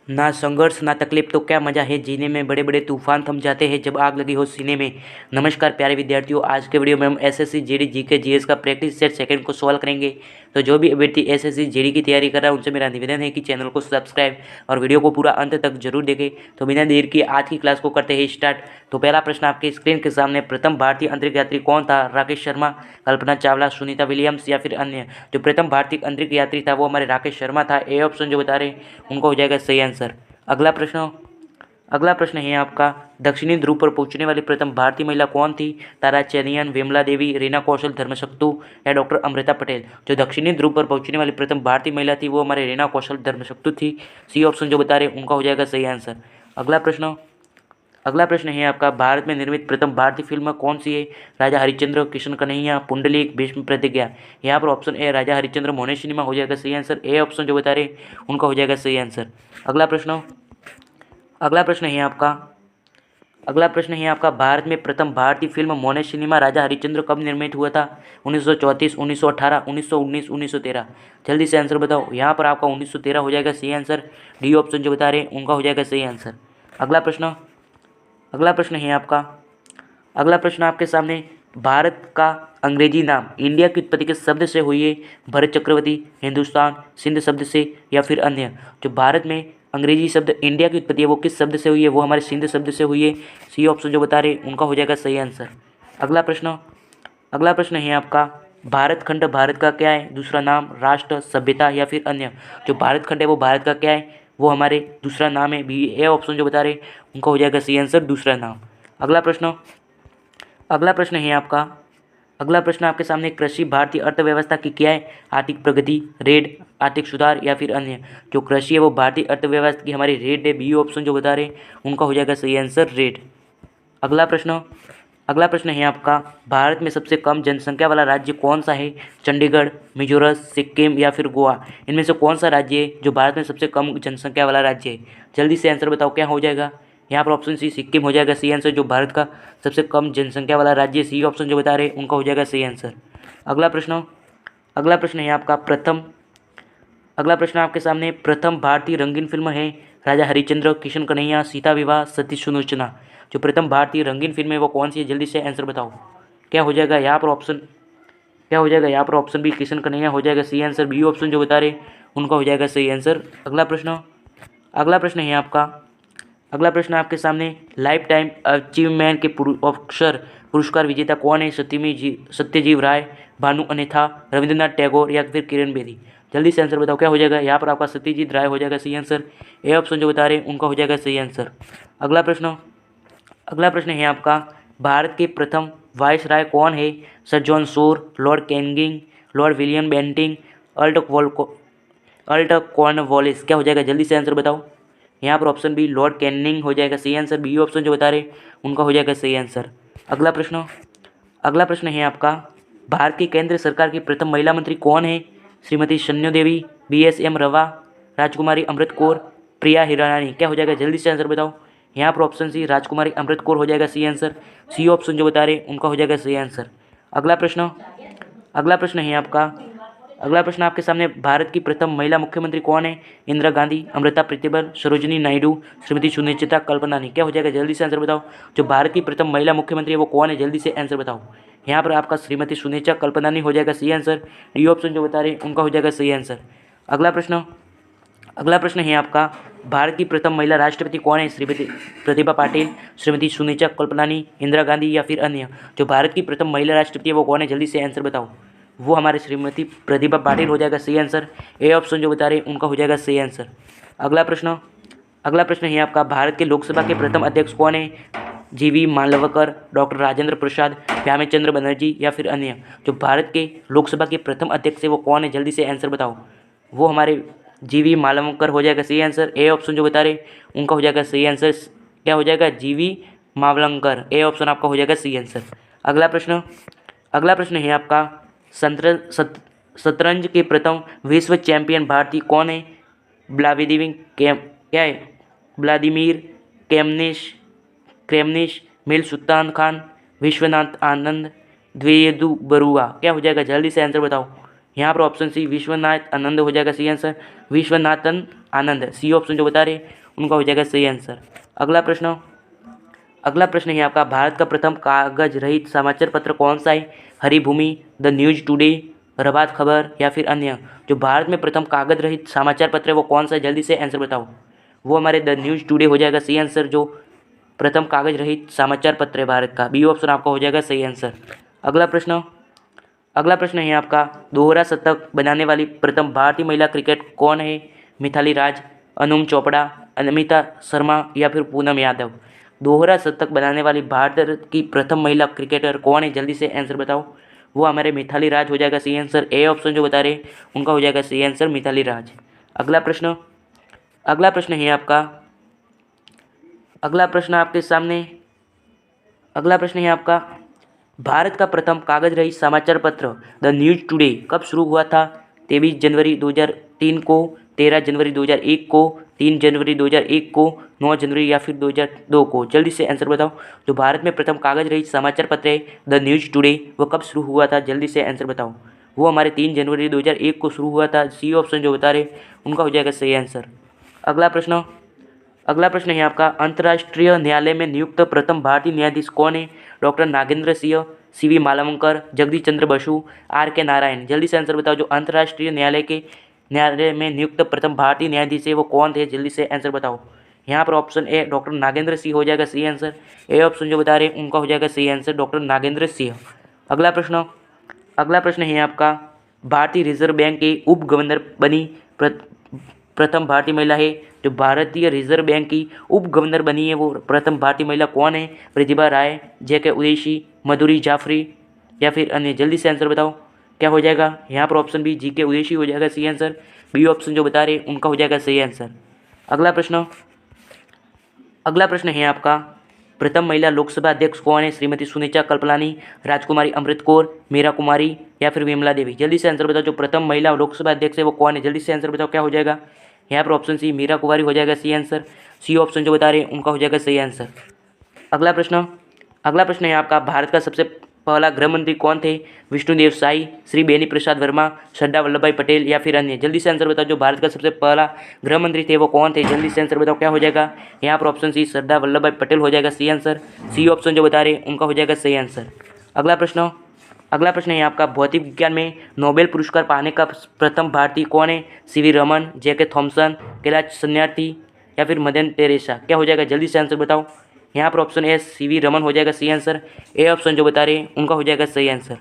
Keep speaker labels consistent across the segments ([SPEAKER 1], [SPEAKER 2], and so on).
[SPEAKER 1] ना संघर्ष ना तकलीफ तो क्या मज़ा है जीने में, बड़े बड़े तूफान थम जाते हैं जब आग लगी हो सीने में। नमस्कार प्यारे विद्यार्थियों, आज के वीडियो में हम एसएससी जीडी जीके जीएस का प्रैक्टिस सेट सेकंड को सॉल्व करेंगे। तो जो भी अभ्यर्थी एसएससी जीडी की तैयारी कर रहा है उनसे मेरा निवेदन है कि चैनल को सब्सक्राइब और वीडियो को पूरा अंत तक जरूर देखें। तो बिना देर किए आज की क्लास को करते हैं स्टार्ट। तो पहला प्रश्न आपके स्क्रीन के सामने, प्रथम भारतीय अंतरिक्ष यात्री कौन था? राकेश शर्मा, कल्पना चावला, सुनीता विलियम्स या फिर अन्य? जो प्रथम भारतीय अंतरिक्ष यात्री था वो हमारे राकेश शर्मा था। ए ऑप्शन जो बता रहे हैं उनको हो जाएगा सही आंसर। अगला प्रश्न है आपका, दक्षिणी ध्रुव पर पहुंचने वाली प्रथम भारतीय महिला कौन थी? तारा चेनियन, विमला देवी, रीना कौशल, धर्मशक्तु या डॉक्टर अमृता पटेल? जो दक्षिणी ध्रुव पर पहुंचने वाली प्रथम भारतीय महिला थी वो हमारे रीना कौशल धर्मशक्तु थी। सी ऑप्शन जो बता रहे हैं उनका हो जाएगा सही आंसर। अगला प्रश्न है आपका, भारत में निर्मित प्रथम भारतीय फिल्म कौन सी है? राजा हरिश्चंद्र, किशन कन्हैया, पुंडलिक, भीष्म प्रतिज्ञा? यहाँ पर ऑप्शन ए राजा हरिश्चंद्र मोने सिनेमा हो जाएगा सही आंसर। ए ऑप्शन जो बता रहे हैं उनका हो जाएगा सही आंसर। अगला प्रश्न है आपका, भारत में प्रथम भारतीय फिल्म मोने सिनेमा राजा हरिश्चंद्र कब निर्मित हुआ था? 1934, 1918, 1919, 1913? जल्दी से आंसर बताओ। यहाँ पर आपका 1913 हो जाएगा सही आंसर। डी ऑप्शन जो बता रहे हैं उनका हो जाएगा सही आंसर। अगला प्रश्न आपके सामने, भारत का अंग्रेजी नाम इंडिया की उत्पत्ति किस शब्द से हुई है? भरत चक्रवर्ती, हिंदुस्तान, सिंध शब्द से या फिर अन्य? जो भारत में अंग्रेजी शब्द इंडिया की उत्पत्ति है वो किस शब्द से हुई है? वो हमारे सिंध शब्द से हुई है। सी ऑप्शन जो बता रहे हैं उनका हो जाएगा सही आंसर। अगला प्रश्न है आपका, भारत खंड भारत का क्या है? दूसरा नाम, राष्ट्र, सभ्यता या फिर अन्य? जो भारत खंड है वो भारत का क्या है? वो हमारे दूसरा नाम है। बी ए ऑप्शन जो बता रहे हैं उनका हो जाएगा सही आंसर, दूसरा नाम। अगला प्रश्न आपके सामने, कृषि भारतीय अर्थव्यवस्था की क्या है? आर्थिक प्रगति, रेड, आर्थिक सुधार या फिर अन्य? जो कृषि है वो भारतीय अर्थव्यवस्था की हमारी रेड है। बी ऑप्शन जो बता रहे हैं उनका हो जाएगा सही आंसर, रेड। अगला प्रश्न है आपका, भारत में सबसे कम जनसंख्या वाला राज्य कौन सा है? चंडीगढ़, मिजोरम, सिक्किम या फिर गोवा? इनमें से कौन सा राज्य है जो भारत में सबसे कम जनसंख्या वाला राज्य है? जल्दी से आंसर बताओ क्या हो जाएगा। यहाँ पर ऑप्शन सी सिक्किम हो जाएगा सही आंसर, जो भारत का सबसे कम जनसंख्या वाला राज्य। सी ऑप्शन जो बता रहे हैं उनका हो जाएगा सही आंसर। अगला प्रश्न है आपका, अगला प्रश्न आपके सामने, प्रथम भारतीय रंगीन फिल्म है राजा हरिश्चंद्र, किशन कन्हैया, सीता विवाह, सती सुलोचना? जो प्रथम भारतीय रंगीन फिल्म है वो कौन सी है? जल्दी से आंसर बताओ क्या हो जाएगा। यहाँ पर ऑप्शन बी किशन कन्हैया हो जाएगा सही आंसर। बी ऑप्शन जो बता रहे हैं उनका हो जाएगा सही आंसर। अगला प्रश्न आपके सामने, लाइफ टाइम अचीवमेंट के अक्षर पुरस्कार विजेता कौन है? सत्यजीव राय, भानु अनेथा, रविंद्रनाथ टैगोर या फिर किरण बेदी? जल्दी से आंसर बताओ क्या हो जाएगा। यहाँ पर आपका सत्यजीत राय हो जाएगा सही आंसर। ए ऑप्शन जो बता रहे हैं उनका हो जाएगा सही आंसर। अगला प्रश्न है आपका, भारत के प्रथम वायसराय कौन है? Sir John Shore, Lord Canning, Lord William Bentinck, अल्ट कॉर्नवालिस? क्या हो जाएगा जल्दी से आंसर बताओ। यहाँ पर ऑप्शन बी लॉर्ड कैनिंग हो जाएगा सही आंसर। बी ऑप्शन जो बता रहे हैं उनका हो जाएगा सही आंसर। अगला प्रश्न है आपका, भारत की केंद्र सरकार की प्रथम महिला मंत्री कौन है? श्रीमती शन्नु देवी, BSM रवा, राजकुमारी अमृत कौर, प्रिया हिरानी? क्या हो जाएगा जल्दी से आंसर बताओ। यहाँ पर ऑप्शन सी राजकुमारी अमृत कौर हो जाएगा सही आंसर। सी ऑप्शन जो बता रहे हैं उनका हो जाएगा सही आंसर। अगला प्रश्न है आपका, अगला प्रश्न आपके सामने, भारत की प्रथम महिला मुख्यमंत्री कौन है? इंदिरा गांधी, अमृता प्रीतिबल, सरोजिनी नायडू, श्रीमती सुनिश्चिता कल्पनानी? क्या हो जाएगा जल्दी से आंसर बताओ। जो भारत की प्रथम महिला मुख्यमंत्री है वो कौन है? जल्दी से आंसर बताओ। यहाँ पर आपका श्रीमती सुनिश्चिता कल्पनानी हो जाएगा सही आंसर। डी ऑप्शन जो बता रहे हैं उनका हो जाएगा सही आंसर। अगला प्रश्न है आपका, भारत की प्रथम महिला राष्ट्रपति कौन है? श्रीमती प्रतिभा पाटिल, श्रीमती सुनिश्चिता कल्पनानी, इंदिरा गांधी या फिर अन्य? जो भारत की प्रथम महिला राष्ट्रपति है वो कौन है? जल्दी से आंसर बताओ। वो हमारे श्रीमती प्रतिभा पाटिल हो जाएगा सही आंसर। ए ऑप्शन जो बता रहे हैं उनका हो जाएगा सही आंसर। अगला प्रश्न है आपका, भारत के लोकसभा के प्रथम अध्यक्ष कौन है? GV मालवकर, डॉक्टर राजेंद्र प्रसाद, श्यामचंद्र बनर्जी या फिर अन्य? जो भारत के लोकसभा के प्रथम अध्यक्ष है वो कौन है? जल्दी से आंसर बताओ। वो हमारे GV मालवकर हो जाएगा सही आंसर। ए ऑप्शन जो बता रहे हैं उनका हो जाएगा सही आंसर। क्या हो जाएगा? GV मावलंकर। ए ऑप्शन आपका हो जाएगा सही आंसर। अगला प्रश्न है आपका, शतरंज के प्रथम विश्व चैंपियन भारतीय कौन है? व्लादिमीर क्रेमनिश, मिल सुल्तान खान, विश्वनाथ आनंद, द्विवेदु बरुआ? क्या हो जाएगा जल्दी से आंसर बताओ। यहाँ पर ऑप्शन सी विश्वनाथ आनंद हो जाएगा सही answer, Viswanathan Anand, C option जो बता रहे उनका हो जाएगा सही आंसर। अगला प्रश्न है आपका, भारत का प्रथम कागज रहित समाचार पत्र कौन सा है? Haribhoomi, the news today, Prabhat Khabar या फिर अन्य। जो भारत में प्रथम कागज रहित समाचार पत्र है वो कौन सा है? जल्दी से आंसर बताओ। वो हमारे द न्यूज टुडे हो जाएगा सही आंसर, जो प्रथम कागज रहित समाचार पत्र है भारत का, बी ऑप्शन आपका हो जाएगा सही आंसर। अगला प्रश्न है आपका, दोहरा शतक बनाने वाली प्रथम भारतीय महिला क्रिकेट कौन है? मिथाली राज, अनुम चोपड़ा, अनमिता शर्मा या फिर पूनम यादव। दोहरा शतक बनाने वाली भारत की प्रथम महिला क्रिकेटर कौन है? जल्दी से आंसर बताओ। वो हमारे मिथाली राज हो जाएगा सही आंसर, ए ऑप्शन जो बता रहे उनका हो जाएगा सही आंसर मिथाली राज। अगला प्रश्न है आपका, अगला प्रश्न आपके सामने, अगला प्रश्न है आपका, भारत का प्रथम कागज रहित समाचार पत्र द न्यूज टुडे कब शुरू हुआ था? 23 जनवरी 2003 को, 13 जनवरी 2001 को, 3 जनवरी 2001 को, 9 जनवरी या फिर 2002 को। जल्दी से आंसर बताओ। जो भारत में प्रथम कागज रहित समाचार पत्र है द न्यूज टुडे वो कब शुरू हुआ था? जल्दी से आंसर बताओ। वो हमारे 3 जनवरी 2001 को शुरू हुआ था, सी ऑप्शन जो बता रहे उनका हो जाएगा सही आंसर। अगला प्रश्न है आपका, अंतर्राष्ट्रीय न्यायालय में नियुक्त प्रथम भारतीय न्यायाधीश कौन है? Doctor Nagendra Singh, C V Malvankar, Jagdish Chandra Basu, R K Narayan. जल्दी से आंसर बताओ। जो अंतर्राष्ट्रीय न्यायालय में नियुक्त प्रथम भारतीय न्यायाधीश है वो कौन थे? जल्दी से आंसर बताओ। यहाँ पर option A doctor Nagendra Singh हो जाएगा सही आंसर, ए ऑप्शन जो बता रहे उनका हो जाएगा सही आंसर डॉक्टर नागेंद्र सिंह। अगला प्रश्न है आपका, भारतीय रिजर्व बैंक के उप गवर्नर बनी प्रथम भारतीय महिला है? जो भारतीय रिजर्व बैंक की उप गवर्नर बनी है वो प्रथम भारतीय महिला कौन है? प्रतिभा राय, जेके उदेशी, मधुरी जाफरी या फिर अन्य। जल्दी से आंसर बताओ क्या हो जाएगा। यहाँ पर ऑप्शन बी जीके उदेशी हो जाएगा सही आंसर, बी ऑप्शन जो बता रहे उनका हो जाएगा सही आंसर। अगला प्रश्न है आपका, प्रथम महिला लोकसभा अध्यक्ष कौन है? श्रीमती सुनीता कल्पलानी, राजकुमारी अमृत कौर, मीरा कुमारी या फिर विमला देवी। जल्दी से आंसर बताओ। जो प्रथम महिला लोकसभा अध्यक्ष है वो कौन है? जल्दी से आंसर बताओ क्या हो जाएगा। यहाँ पर ऑप्शन सी मीरा कुमारी हो जाएगा सही आंसर, सी ऑप्शन जो बता रहे हैं उनका हो जाएगा सही आंसर। अगला प्रश्न है आपका, भारत का सबसे पहला गृह मंत्री कौन थे? विष्णुदेव साई, श्री बेनी प्रसाद वर्मा, सरदार वल्लभ भाई पटेल या फिर अन्य। जल्दी से आंसर बताओ। जो भारत का सबसे पहला गृह मंत्री थे वो कौन थे? जल्दी से आंसर बताओ क्या हो जाएगा। यहाँ पर ऑप्शन सी सरदार वल्लभ भाई पटेल हो जाएगा सही आंसर, सी ऑप्शन जो बता रहे उनका हो जाएगा सही आंसर। अगला प्रश्न है आपका, भौतिक विज्ञान में नोबेल पुरस्कार पाने का प्रथम भारतीय कौन है? सीवी रमन, जेके थॉमसन, कैलाश सन्यार्थी या फिर मदर टेरेसा। क्या हो जाएगा। जल्दी से आंसर बताओ। यहाँ पर ऑप्शन ए सीवी रमन हो जाएगा सही आंसर, ए ऑप्शन जो बता रहे हैं उनका हो जाएगा सही आंसर।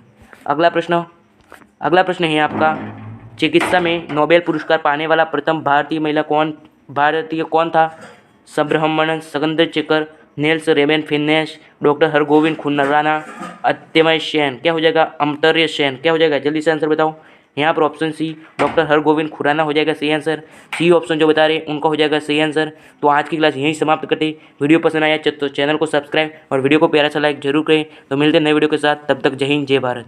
[SPEAKER 1] अगला प्रश्न है आपका, चिकित्सा में नोबेल पुरस्कार पाने वाला प्रथम भारतीय कौन था? सुब्रह्मण्यन चंद्रशेखर, नेल्स रेमन फिनेश, डॉक्टर हरगोविंद खुराना, अत्यमय सेन। क्या हो जाएगा। अमर्त्य सेन। क्या हो जाएगा। जल्दी से आंसर बताओ। यहाँ पर option C doctor Hargobind Khorana हो जाएगा सही आंसर, सी ऑप्शन जो बता रहे हैं उनका हो जाएगा सही आंसर। तो आज की क्लास यहीं समाप्त करते। वीडियो पसंद आया तो चैनल को सब्सक्राइब और वीडियो को प्यारा सा लाइक जरूर करें। तो मिलते हैं नए वीडियो के साथ, तब तक जय हिंद जय भारत।